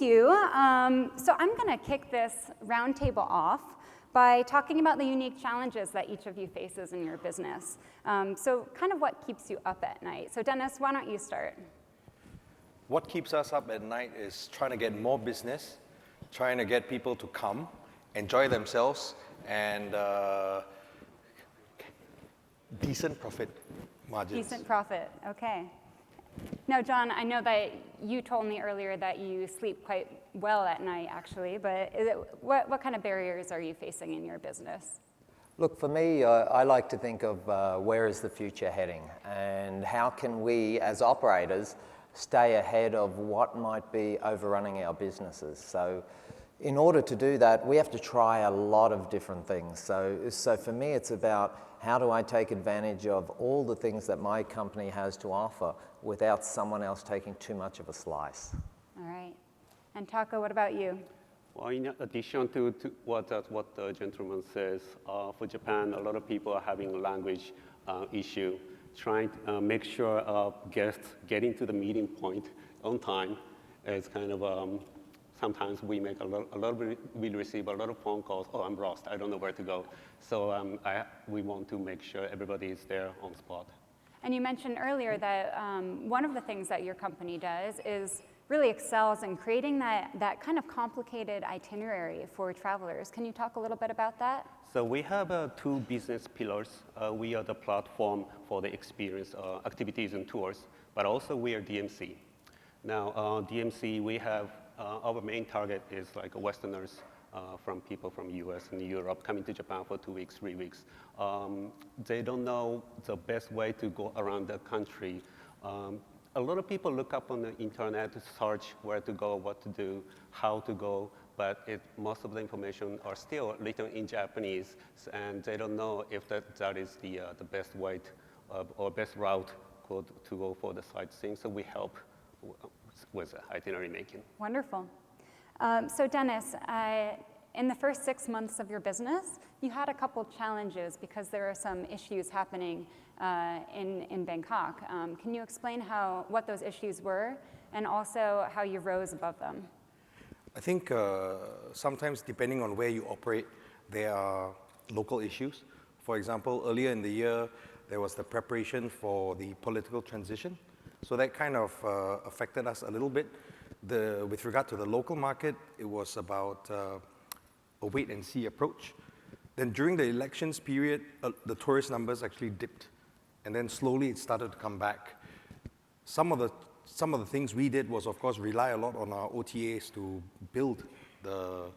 you. So I'm going to kick this roundtable off by talking about the unique challenges that each of you faces in your business. So kind of what keeps you up at night. So Dennis, why don't you start? What keeps us up at night is trying to get more business, trying to get people to come, enjoy themselves, and decent profit margins. Decent profit, okay. Now, John, I know that you told me earlier that you sleep quite well at night, actually, but what kind of barriers are you facing in your business? Look, for me, I like to think of where is the future heading and how can we, as operators, stay ahead of what might be overrunning our businesses. So in order to do that, we have to try a lot of different things. So for me, it's about how do I take advantage of all the things that my company has to offer without someone else taking too much of a slice. All right. And Taka, what about you? Well, in addition to what the gentleman says, for Japan, a lot of people are having a language issue. Trying to make sure guests getting to the meeting point on time is kind of sometimes we make we receive a lot of phone calls. Oh, I'm lost. I don't know where to go. So we want to make sure everybody is there on spot. And you mentioned earlier that one of the things that your company does is really excels in creating that kind of complicated itinerary for travelers. Can you talk a little bit about that? So we have two business pillars. We are the platform for the experience activities and tours, but also we are DMC. Now, DMC, we have our main target is like Westerners from people from US and Europe coming to Japan for 2 weeks, 3 weeks. They don't know the best way to go around the country. A lot of people look up on the internet to search where to go, what to do, how to go, but most of the information are still written in Japanese, and they don't know if that is the best way or best route to go for the sightseeing. So we help with itinerary making. Wonderful. So Dennis, in the first 6 months of your business, you had a couple challenges because there are some issues happening in Bangkok. Can you explain what those issues were and also how you rose above them? I think sometimes depending on where you operate, there are local issues. For example, earlier in the year, there was the preparation for the political transition. So that kind of affected us a little bit. With regard to the local market, it was about a wait and see approach. Then during the elections period, the tourist numbers actually dipped. And then slowly it started to come back. Some of the things we did was, of course, rely a lot on our OTAs to build the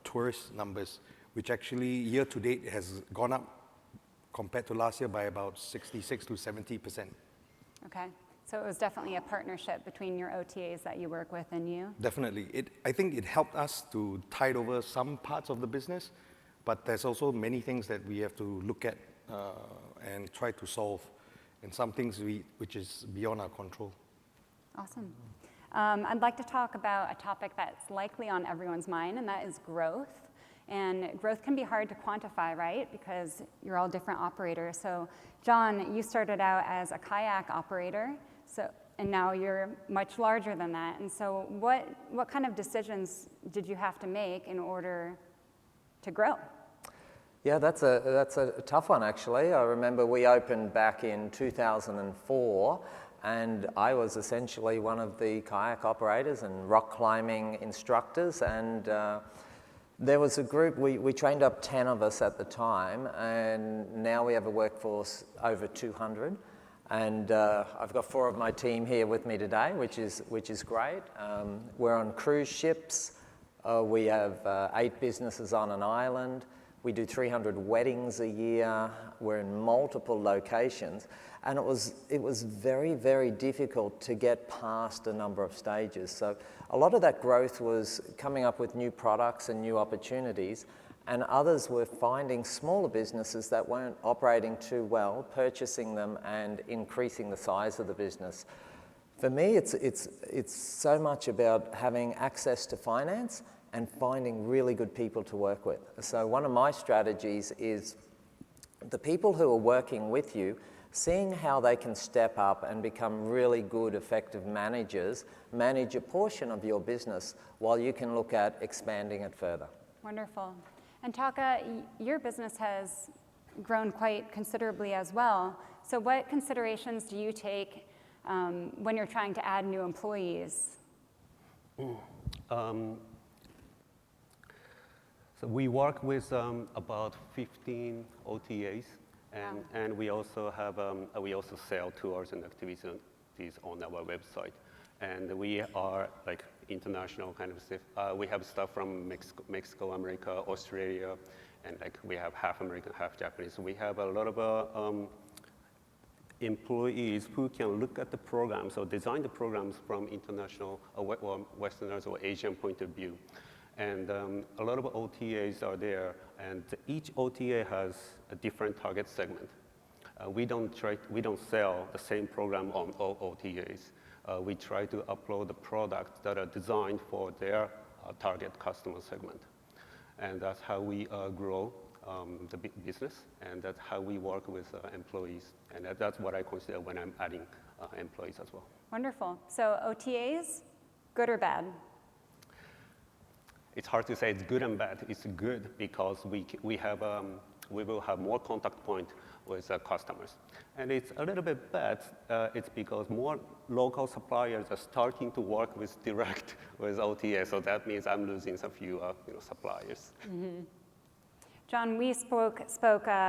tourist numbers, which actually year to date has gone up compared to last year by about 66 to 70%. Okay, so it was definitely a partnership between your OTAs that you work with and you? Definitely. I think it helped us to tide over some parts of the business, but there's also many things that we have to look at and try to solve, and some things which is beyond our control. Awesome. I'd like to talk about a topic that's likely on everyone's mind, and that is growth. And growth can be hard to quantify, right? Because you're all different operators. So John, you started out as a kayak operator, and now you're much larger than that. And so what kind of decisions did you have to make in order to grow? Yeah, that's a tough one, actually. I remember we opened back in 2004, and I was essentially one of the kayak operators and rock climbing instructors, and there was a group, we trained up 10 of us at the time, and now we have a workforce over 200. And I've got 4 of my team here with me today, which is great. We're on cruise ships. We have 8 businesses on an island. We do 300 weddings a year. We're in multiple locations. And it was very, very difficult to get past a number of stages. So a lot of that growth was coming up with new products and new opportunities, and others were finding smaller businesses that weren't operating too well, purchasing them and increasing the size of the business. For me, it's so much about having access to finance and finding really good people to work with. So one of my strategies is the people who are working with you, seeing how they can step up and become really good, effective managers, manage a portion of your business while you can look at expanding it further. Wonderful. And Taka, your business has grown quite considerably as well. So what considerations do you take when you're trying to add new employees? So we work with about 15 OTAs, and we also have we also sell tours and activities on our website. And we are like international kind of stuff. We have stuff from Mexico, America, Australia, and like we have half American, half Japanese. We have a lot of employees who can look at the programs or design the programs from international or Westerners or Asian point of view. And a lot of OTAs are there, and each OTA has a different target segment. We don't sell the same program on all OTAs. We try to upload the products that are designed for their target customer segment. And that's how we grow the business, and that's how we work with employees. And that's what I consider when I'm adding employees as well. Wonderful. So OTAs, good or bad? It's hard to say it's good and bad. It's good because we will have more contact point with customers. And it's a little bit bad. It's because more local suppliers are starting to work with direct with OTA. So that means I'm losing a few suppliers. Mm-hmm. John, we spoke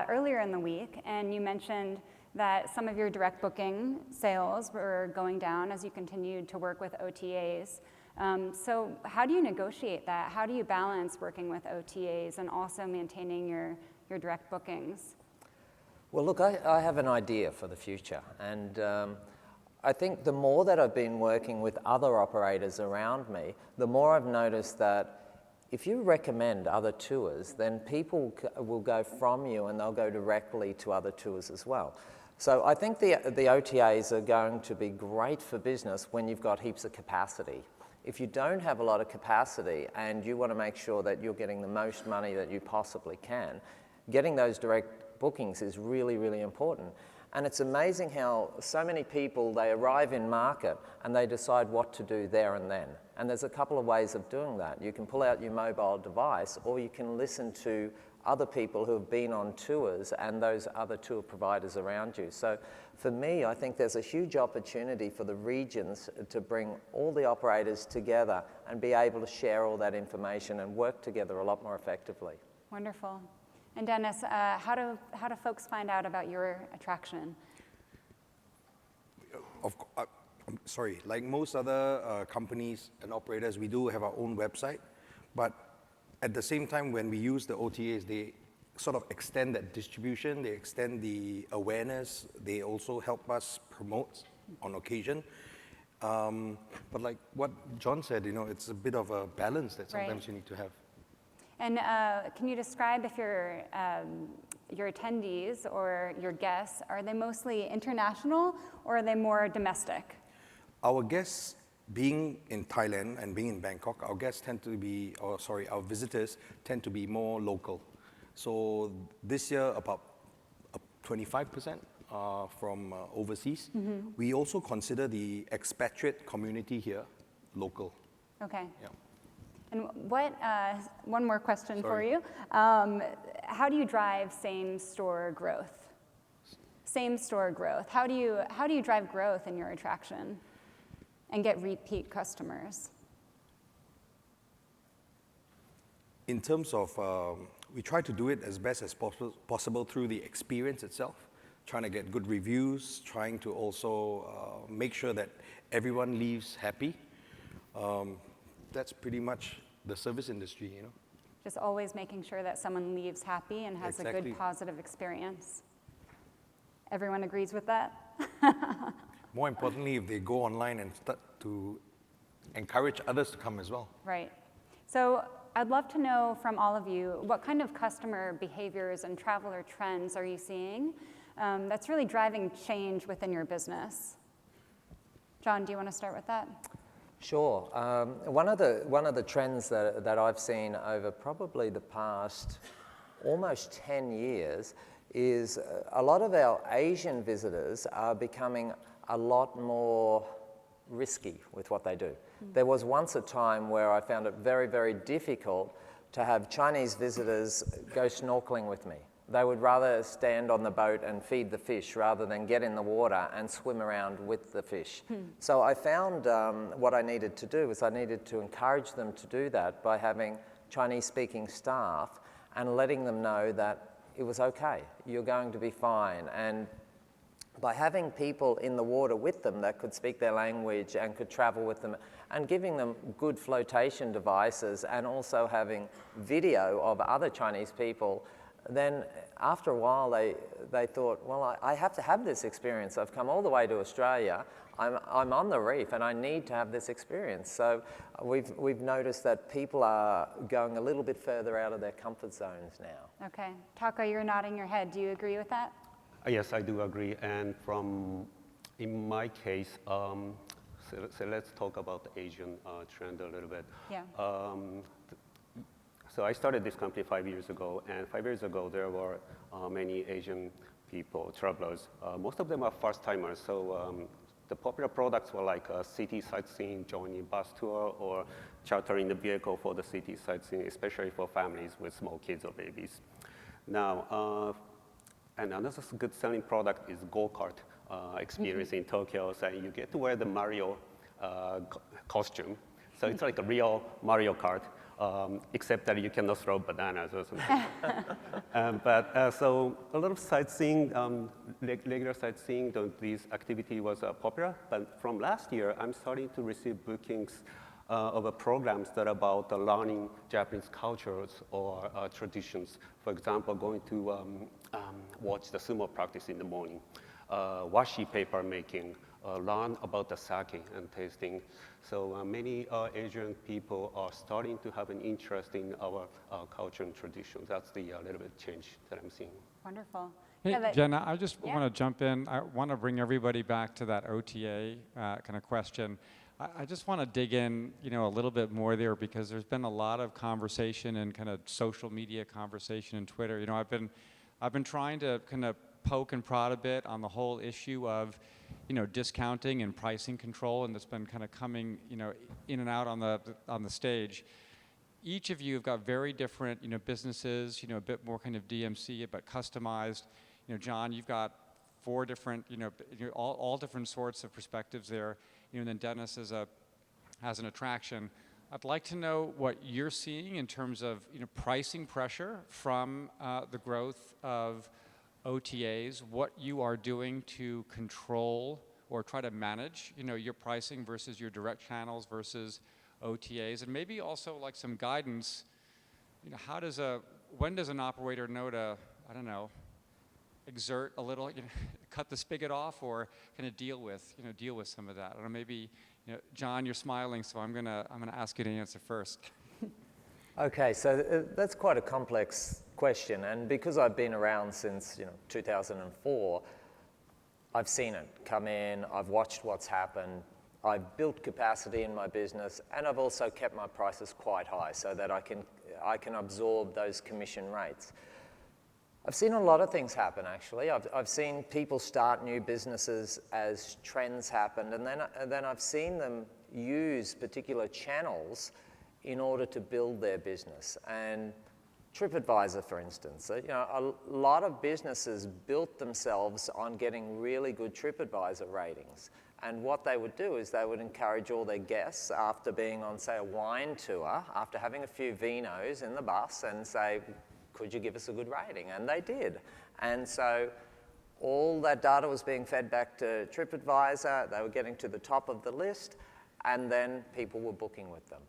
earlier in the week, and you mentioned that some of your direct booking sales were going down as you continued to work with OTAs. So how do you negotiate that? How do you balance working with OTAs and also maintaining your direct bookings? Well, look, I have an idea for the future. And I think the more that I've been working with other operators around me, the more I've noticed that if you recommend other tours, then people will go from you and they'll go directly to other tours as well. So I think the OTAs are going to be great for business when you've got heaps of capacity. If you don't have a lot of capacity and you want to make sure that you're getting the most money that you possibly can, getting those direct bookings is really, really important. And it's amazing how so many people, they arrive in market and they decide what to do there and then. And there's a couple of ways of doing that. You can pull out your mobile device, or you can listen to other people who have been on tours and those other tour providers around you. So for me, I think there's a huge opportunity for the regions to bring all the operators together and be able to share all that information and work together a lot more effectively. Wonderful. And Dennis, how do folks find out about your attraction? I'm sorry, like most other companies and operators, we do have our own website, but at the same time, when we use the OTAs, they sort of extend that distribution, they extend the awareness, they also help us promote on occasion. But like what John said, it's a bit of a balance that sometimes you need to have. And can you describe if your attendees or your guests, are they mostly international or are they more domestic? Our guests, being in Thailand and being in Bangkok, our visitors tend to be more local. So this year, about 25% are from overseas. Mm-hmm. We also consider the expatriate community here local. Okay. Yeah. And one more question for you. How do you drive same-store growth? Same-store growth. How do you drive growth in your attraction and get repeat customers? In terms of, we try to do it as best as possible through the experience itself, trying to get good reviews, trying to also make sure that everyone leaves happy. That's pretty much the service industry, Just always making sure that someone leaves happy and has a good positive experience. Everyone agrees with that? More importantly, if they go online and start to encourage others to come as well. Right. So I'd love to know from all of you, what kind of customer behaviors and traveler trends are you seeing that's really driving change within your business? John, do you want to start with that? Sure. One of the trends that I've seen over probably the past almost 10 years is a lot of our Asian visitors are becoming a lot more risky with what they do. There was once a time where I found it very, very difficult to have Chinese visitors go snorkeling with me. They would rather stand on the boat and feed the fish rather than get in the water and swim around with the fish. So I found what I needed to do was I needed to encourage them to do that by having Chinese-speaking staff and letting them know that it was okay, you're going to be fine. And by having people in the water with them that could speak their language and could travel with them and giving them good flotation devices and also having video of other Chinese people, then after a while they thought, well, I have to have this experience. I've come all the way to Australia. I'm on the reef and I need to have this experience. So we've noticed that people are going a little bit further out of their comfort zones now. Okay. Taka, you're nodding your head. Do you agree with that? Yes, I do agree. And in my case, so let's talk about the Asian trend a little bit. Yeah. So I started this company 5 years ago, and 5 years ago there were many Asian people, travelers. Most of them are first-timers, so the popular products were like city sightseeing, joining bus tour, or chartering the vehicle for the city sightseeing, especially for families with small kids or babies. Now, and another good selling product is go-kart experience in Tokyo. So you get to wear the Mario costume. So it's like a real Mario Kart, except that you cannot throw bananas or something. So a lot of sightseeing, regular sightseeing, this activity was popular. But from last year, I'm starting to receive bookings of programs that are about learning Japanese cultures or traditions. For example, going to watch the sumo practice in the morning, washi paper making, learn about the sake and tasting. So many Asian people are starting to have an interest in our culture and traditions. That's the little bit change that I'm seeing. Wonderful. Hey, Yeah, Jenna, I just want to jump in. I want to bring everybody back to that OTA kind of question. I just want to dig in, a little bit more there because there's been a lot of conversation and kind of social media conversation and Twitter. I've been trying to kind of poke and prod a bit on the whole issue of, discounting and pricing control, and that's been kind of coming, in and out on the stage. Each of you have got very different, businesses, a bit more kind of DMC, but customized. John, you've got 4 different, all different sorts of perspectives there. And then Denis has an attraction. I'd like to know what you're seeing in terms of pricing pressure from the growth of OTAs, what you are doing to control or try to manage your pricing versus your direct channels versus OTAs, and maybe also like some guidance. When does an operator know to, exert a little, cut the spigot off, or kind of deal with some of that? I don't know, maybe, John, you're smiling, so I'm gonna ask you to answer first. Okay, so that's quite a complex question, and because I've been around since 2004, I've seen it come in, I've watched what's happened, I've built capacity in my business, and I've also kept my prices quite high so that I can absorb those commission rates. I've seen a lot of things happen, actually. I've seen people start new businesses as trends happened, and then I've seen them use particular channels in order to build their business. And TripAdvisor, for instance, a lot of businesses built themselves on getting really good TripAdvisor ratings. And what they would do is they would encourage all their guests after being on, say, a wine tour, after having a few vinos in the bus, and say, could you give us a good rating? And they did. And so all that data was being fed back to TripAdvisor, they were getting to the top of the list, and then people were booking with them.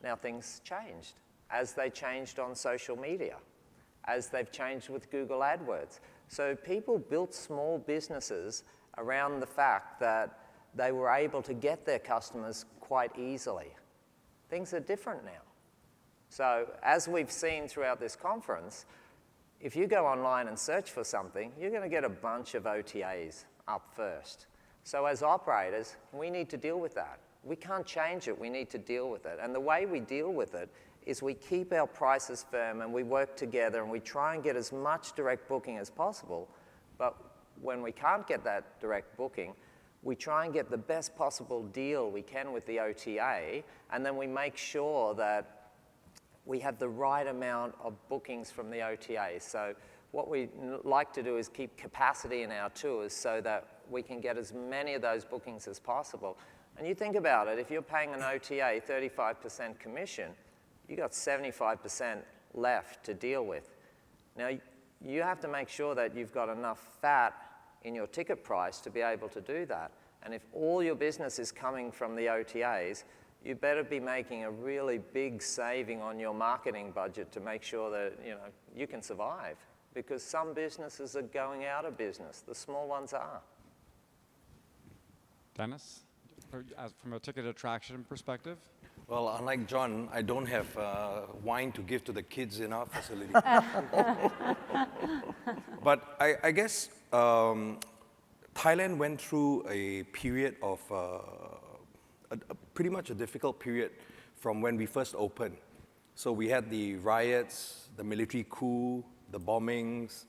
Now things changed, as they changed on social media, as they've changed with Google AdWords. So people built small businesses around the fact that they were able to get their customers quite easily. Things are different now. So as we've seen throughout this conference, if you go online and search for something, you're going to get a bunch of OTAs up first. So as operators, we need to deal with that. We can't change it, we need to deal with it. And the way we deal with it is we keep our prices firm and we work together and we try and get as much direct booking as possible. But when we can't get that direct booking, we try and get the best possible deal we can with the OTA, and then we make sure that we have the right amount of bookings from the OTA. So what we like to do is keep capacity in our tours so that we can get as many of those bookings as possible. And you think about it, if you're paying an OTA 35% commission, you got 75% left to deal with. Now, you have to make sure that you've got enough fat in your ticket price to be able to do that. And if all your business is coming from the OTAs, you better be making a really big saving on your marketing budget to make sure that you can survive. Because some businesses are going out of business. The small ones are. Dennis, from a ticket attraction perspective? Well, unlike John, I don't have wine to give to the kids in our facility. But I guess Thailand went through a period of pretty much a difficult period from when we first opened. So we had the riots, the military coup, the bombings.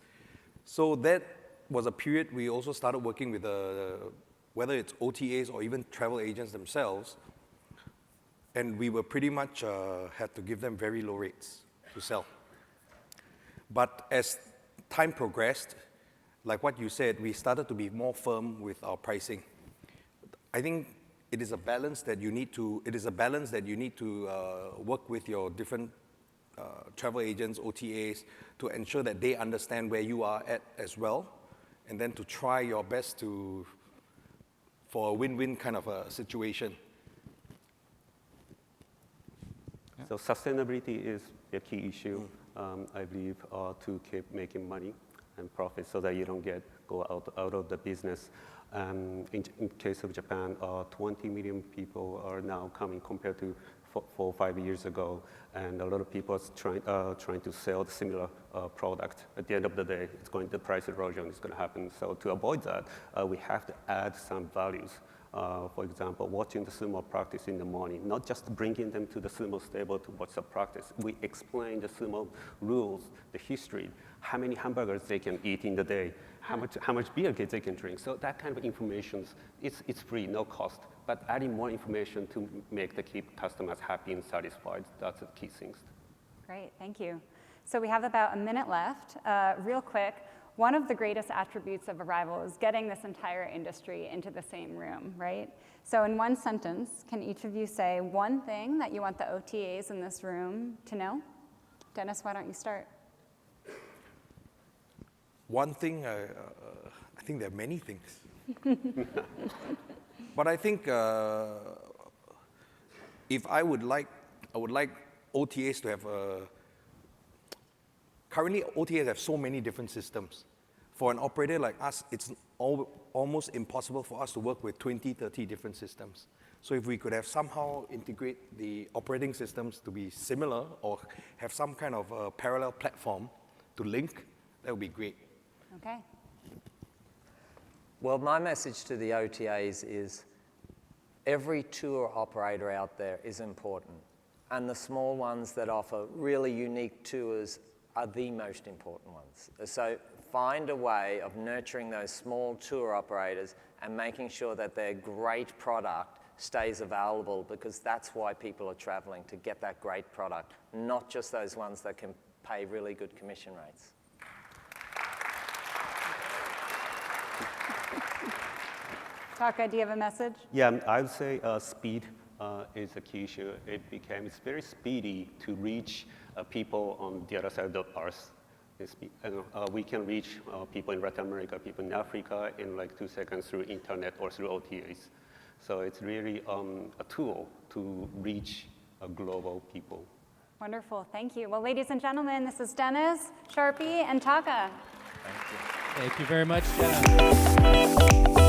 So that was a period we also started working with whether it's OTAs or even travel agents themselves. And we were pretty much had to give them very low rates to sell. But as time progressed, like what you said, we started to be more firm with our pricing. I think it is a balance that you need to work with your different travel agents, OTAs, to ensure that they understand where you are at as well, and then to try your best for a win-win kind of a situation. So sustainability is a key issue, I believe, to keep making money and profit so that you don't go out of the business. In case of Japan, 20 million people are now coming compared to 4 or 5 years ago, and a lot of people are trying to sell the similar product. At the end of the day, the price erosion is going to happen. So to avoid that, we have to add some values. For example, watching the sumo practice in the morning, not just bringing them to the sumo stable to watch the practice. We explain the sumo rules, the history, how many hamburgers they can eat in the day, how much beer they can drink. So that kind of information, it's free, no cost. But adding more information to keep customers happy and satisfied, that's the key things. Great, thank you. So we have about a minute left. Real quick, one of the greatest attributes of Arival is getting this entire industry into the same room, right? So in one sentence, can each of you say one thing that you want the OTAs in this room to know? Dennis, why don't you start? One thing, I think there are many things. But I think if I would like OTAs to have currently OTAs have so many different systems. For an operator like us, it's almost impossible for us to work with 20, 30 different systems. So if we could have somehow integrate the operating systems to be similar or have some kind of a parallel platform to link, that would be great. Okay. Well, my message to the OTAs is every tour operator out there is important. And the small ones that offer really unique tours are the most important ones. So find a way of nurturing those small tour operators and making sure that their great product stays available, because that's why people are traveling, to get that great product, not just those ones that can pay really good commission rates. Taka, do you have a message? Yeah, I would say speed is a key issue. It's very speedy to reach people on the other side of Earth. We can reach people in Latin America, people in Africa in like 2 seconds through internet or through OTAs. So it's really a tool to reach global people. Wonderful, thank you. Well, ladies and gentlemen, this is Dennis, Sharpe, and Taka. Thank you. Thank you very much, Jenna.